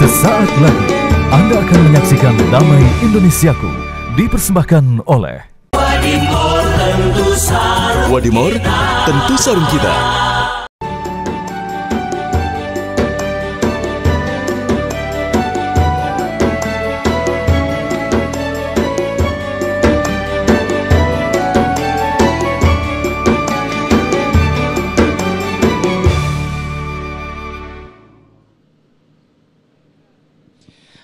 Sesaat lagi Anda akan menyaksikan Damai Indonesiaku dipersembahkan oleh Wadimor tentu sarung kita.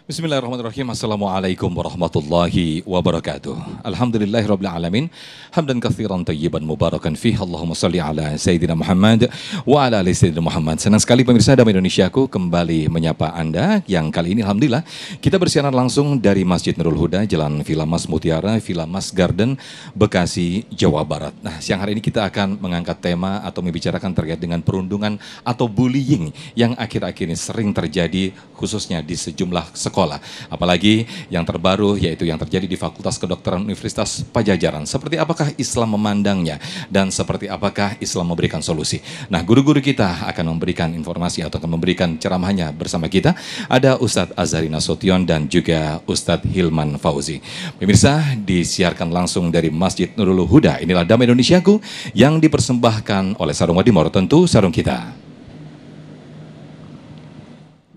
Bismillahirrahmanirrahim. Assalamualaikum warahmatullahi wabarakatuh. Alhamdulillahirabbil alamin. Hamdan katsiran thayyiban mubarakan fihi. Allahumma shalli ala sayyidina Muhammad wa ala ali sayyidina Muhammad. Senang sekali pemirsa Damai Indonesiaku kembali menyapa Anda yang kali ini alhamdulillah kita bersiaran langsung dari Masjid Nurul Huda, Jalan Villa Mas Mutiara, Villa Mas Garden, Bekasi, Jawa Barat. Nah, siang hari ini kita akan mengangkat tema atau membicarakan terkait dengan perundungan atau bullying yang akhir-akhir ini sering terjadi khususnya di sejumlah sekolah. Apalagi yang terbaru yaitu yang terjadi di Fakultas Kedokteran Universitas Padjadjaran. Seperti apakah Islam memandangnya dan seperti apakah Islam memberikan solusi. Nah, guru-guru kita akan memberikan informasi atau akan memberikan ceramahnya bersama kita. Ada Ustadz Azhari Nasution dan juga Ustadz Hilman Fauzi. Pemirsa, disiarkan langsung dari Masjid Nurul Huda. Inilah Damai Indonesiaku yang dipersembahkan oleh Sarung Wadimor, tentu sarung kita.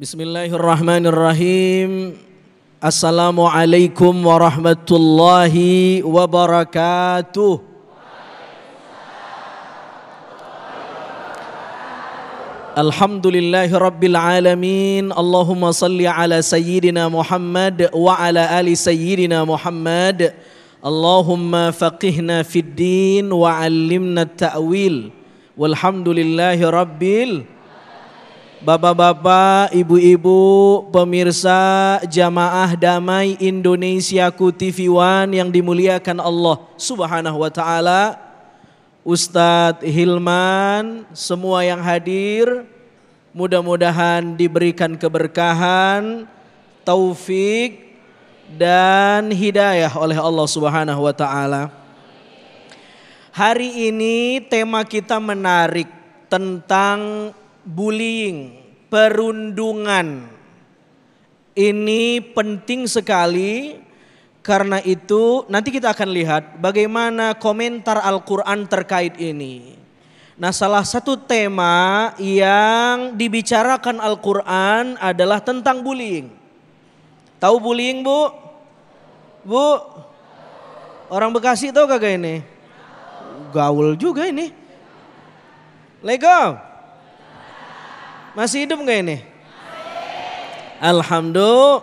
Bismillahirrahmanirrahim. Assalamualaikum warahmatullahi wabarakatuh. Alhamdulillahi rabbil alamin. Allahumma salli ala sayyidina Muhammad wa ala ali sayyidina Muhammad. Allahumma faqihna fid din wa 'allimna at-ta'wil. Walhamdulillahi rabbil. Bapak-bapak, ibu-ibu, pemirsa jamaah Damai Indonesiaku TV One yang dimuliakan Allah Subhanahu wa taala, Ustadz Hilman, semua yang hadir, mudah-mudahan diberikan keberkahan, taufik dan hidayah oleh Allah Subhanahu wa taala. Hari ini tema kita menarik tentang bullying, perundungan. Ini penting sekali, karena itu nanti kita akan lihat bagaimana komentar Al-Quran terkait ini. Nah, salah satu tema yang dibicarakan Al-Quran adalah tentang bullying. Tahu bullying, Bu? Bu? Orang Bekasi tahu kagak ini? Gaul juga ini. Lego. Masih hidup nggak ini? Alhamdulillah.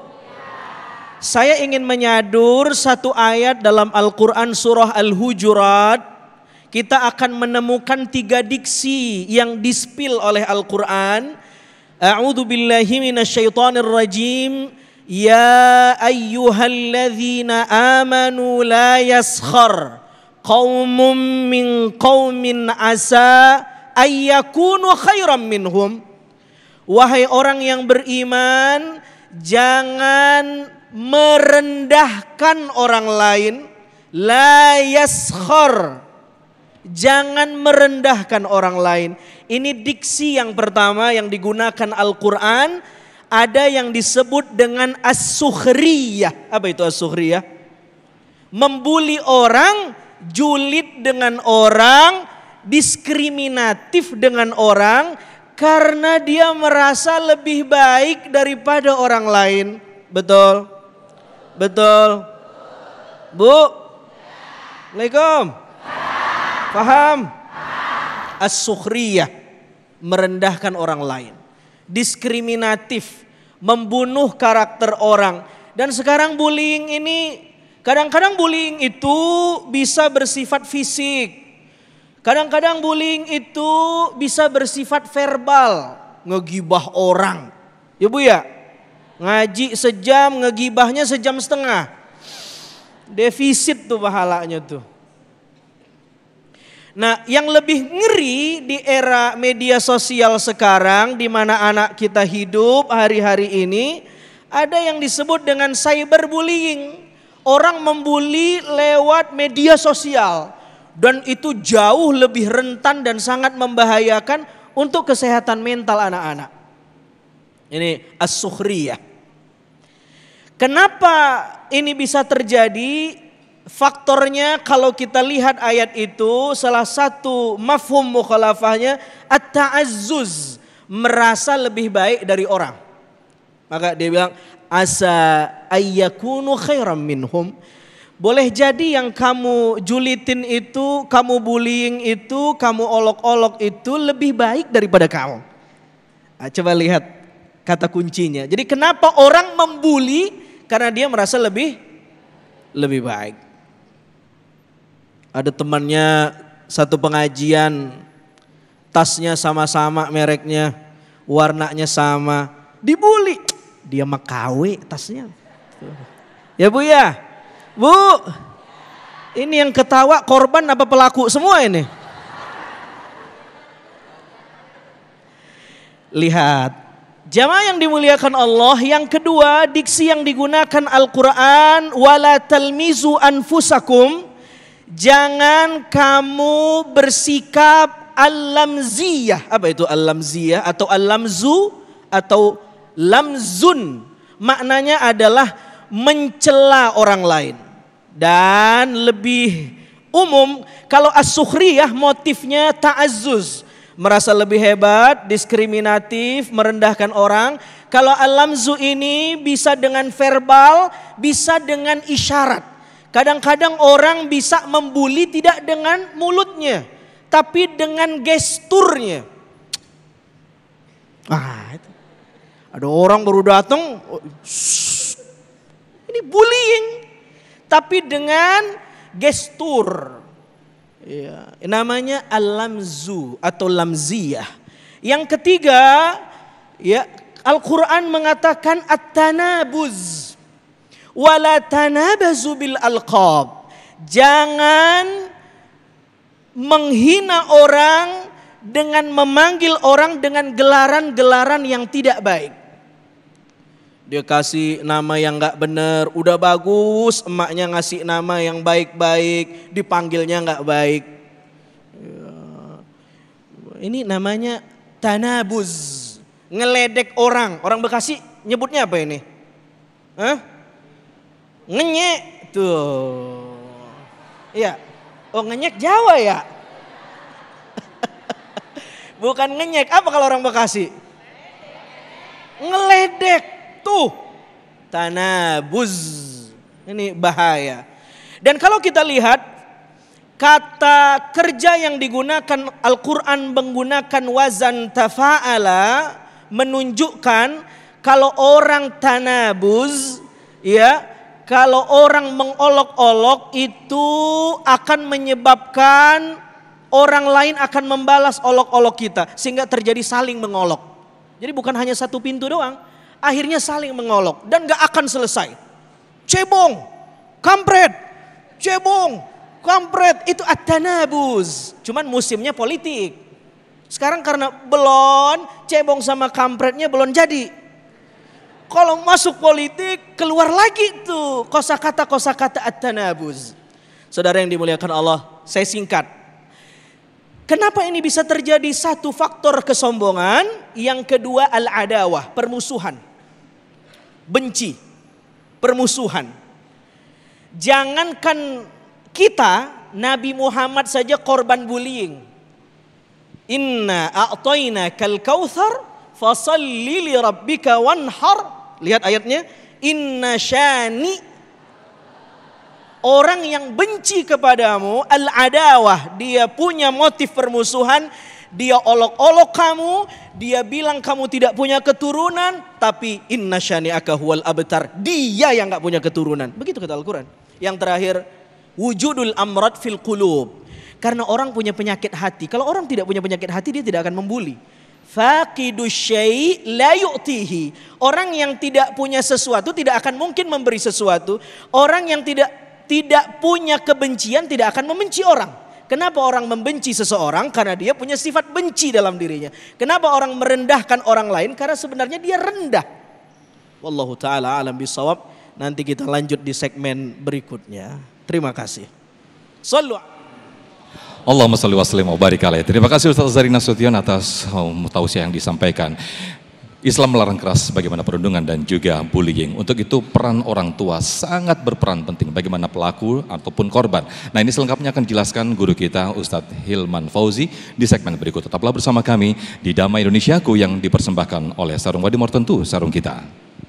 Saya ingin menyadur satu ayat dalam Al-Quran surah Al-Hujurat. Kita akan menemukan 3 diksi yang dispil oleh Al-Quran. A'udzu billahi minasyaitonir rajim. Ya ayyuhalladzina amanu la yaskhar qaumun min qaumin asa ayyakunu khairam minhum. Wahai orang yang beriman, jangan merendahkan orang lain. La yaskhar. Jangan merendahkan orang lain. Ini diksi yang pertama yang digunakan Al-Quran. Ada yang disebut dengan as-sukhriyah. Apa itu as-sukhriyah? Membuli orang, julid dengan orang, diskriminatif dengan orang, karena dia merasa lebih baik daripada orang lain. Betul? Betul? Bu? Assalamualaikum? Paham? As-sukhriyah, merendahkan orang lain. Diskriminatif, membunuh karakter orang. Dan sekarang bullying ini, kadang-kadang bullying itu bisa bersifat fisik. Kadang-kadang bullying itu bisa bersifat verbal, ngegibah orang. Ya Bu ya, ngaji sejam, ngegibahnya sejam setengah. Defisit tuh pahalanya tuh. Nah, yang lebih ngeri di era media sosial sekarang, di mana anak kita hidup hari-hari ini, ada yang disebut dengan cyberbullying. Orang membuli lewat media sosial. Dan itu jauh lebih rentan dan sangat membahayakan untuk kesehatan mental anak-anak. Ini as-sukhriyah. Kenapa ini bisa terjadi? Faktornya kalau kita lihat ayat itu, salah satu mafhum mukhalafahnya at-ta'azzuz, merasa lebih baik dari orang. Maka dia bilang asa ayyakunu khairam minhum. Boleh jadi yang kamu julitin itu, kamu bullying itu, kamu olok-olok itu lebih baik daripada kamu. Nah, coba lihat kata kuncinya. Jadi kenapa orang membuli? Karena dia merasa lebih baik. Ada temannya satu pengajian, tasnya sama-sama mereknya, warnanya sama, dibully. Dia mah KW tasnya. Ya Bu ya? Bu, ini yang ketawa korban apa pelaku semua ini? Lihat, jamaah yang dimuliakan Allah, yang kedua diksi yang digunakan Al-Quran, wala talmizu anfusakum, jangan kamu bersikap al-lamziyah. Apa itu al-lamziyah atau al-lamzu atau lamzun? Maknanya adalah mencela orang lain. Dan lebih umum kalau as-sukhriyah motifnya ta'azzuz, merasa lebih hebat, diskriminatif, merendahkan orang. Kalau al-lamzu ini bisa dengan verbal, bisa dengan isyarat. Kadang-kadang orang bisa membuli tidak dengan mulutnya, tapi dengan gesturnya. Itu. Ada orang baru datang, ini bullying, tapi dengan gestur. Ya, namanya al-lamzu atau lamziyah. Yang ketiga, ya, Al-Quran mengatakan at-tanabuz. Wala tanabazu bil alqab. Jangan menghina orang dengan memanggil orang dengan gelaran-gelaran yang tidak baik. Dia kasih nama yang gak benar, udah bagus, emaknya ngasih nama yang baik-baik, dipanggilnya gak baik. Ini namanya tanabuz, ngeledek orang. Orang Bekasi nyebutnya apa ini? Ngenyek tuh. Iya. Oh, ngenyek Jawa ya? Bukan ngenyek. Apa kalau orang Bekasi? Ngeledek tuh. Tanabuz. Ini bahaya. Dan kalau kita lihat kata kerja yang digunakan Al-Quran menggunakan wazan tafa'ala menunjukkan kalau orang tanabuz, ya, kalau orang mengolok-olok itu akan menyebabkan orang lain akan membalas olok-olok kita. Sehingga terjadi saling mengolok. Jadi bukan hanya satu pintu doang. Akhirnya saling mengolok. Dan gak akan selesai. Cebong, kampret, cebong, kampret. Itu at-tanabuz. Cuman musimnya politik. Sekarang karena belum, cebong sama kampretnya belum jadi. Kalau masuk politik keluar lagi tuh kosakata at-tanabuz. Saudara yang dimuliakan Allah, saya singkat. Kenapa ini bisa terjadi? Satu, faktor kesombongan. Yang kedua, al-adawah, permusuhan. Benci, permusuhan. Jangankan kita, Nabi Muhammad saja korban bullying. Inna a'tayna kal kautsar fasalli li rabbika wanhar. Lihat ayatnya, inna syani, orang yang benci kepadamu, al-adawah, dia punya motif permusuhan, dia olok-olok kamu, dia bilang kamu tidak punya keturunan, tapi inna syani'aka huwal abtar, dia yang gak punya keturunan. Begitu kata Al-Quran. Yang terakhir, wujudul amrad fil qulub, karena orang punya penyakit hati. Kalau orang tidak punya penyakit hati, dia tidak akan membuli. Faqidus syai' la yu'tihi. Orang yang tidak punya sesuatu tidak akan mungkin memberi sesuatu. Orang yang tidak punya kebencian tidak akan membenci orang. Kenapa orang membenci seseorang? Karena dia punya sifat benci dalam dirinya. Kenapa orang merendahkan orang lain? Karena sebenarnya dia rendah. Wallahu ta'ala alam bisawab. Nanti kita lanjut di segmen berikutnya. Terima kasih. Sallu. Allahumma sholli wa sallim wa barik alaihi. Terima kasih Ustaz Azhari Nasution atas tausiah yang disampaikan. Islam melarang keras bagaimana perundungan dan juga bullying. Untuk itu peran orang tua sangat berperan penting bagaimana pelaku ataupun korban. Nah, ini selengkapnya akan dijelaskan guru kita Ustadz Hilman Fauzi di segmen berikut. Tetaplah bersama kami di Damai Indonesiaku yang dipersembahkan oleh Sarung Wadimor, tentu sarung kita.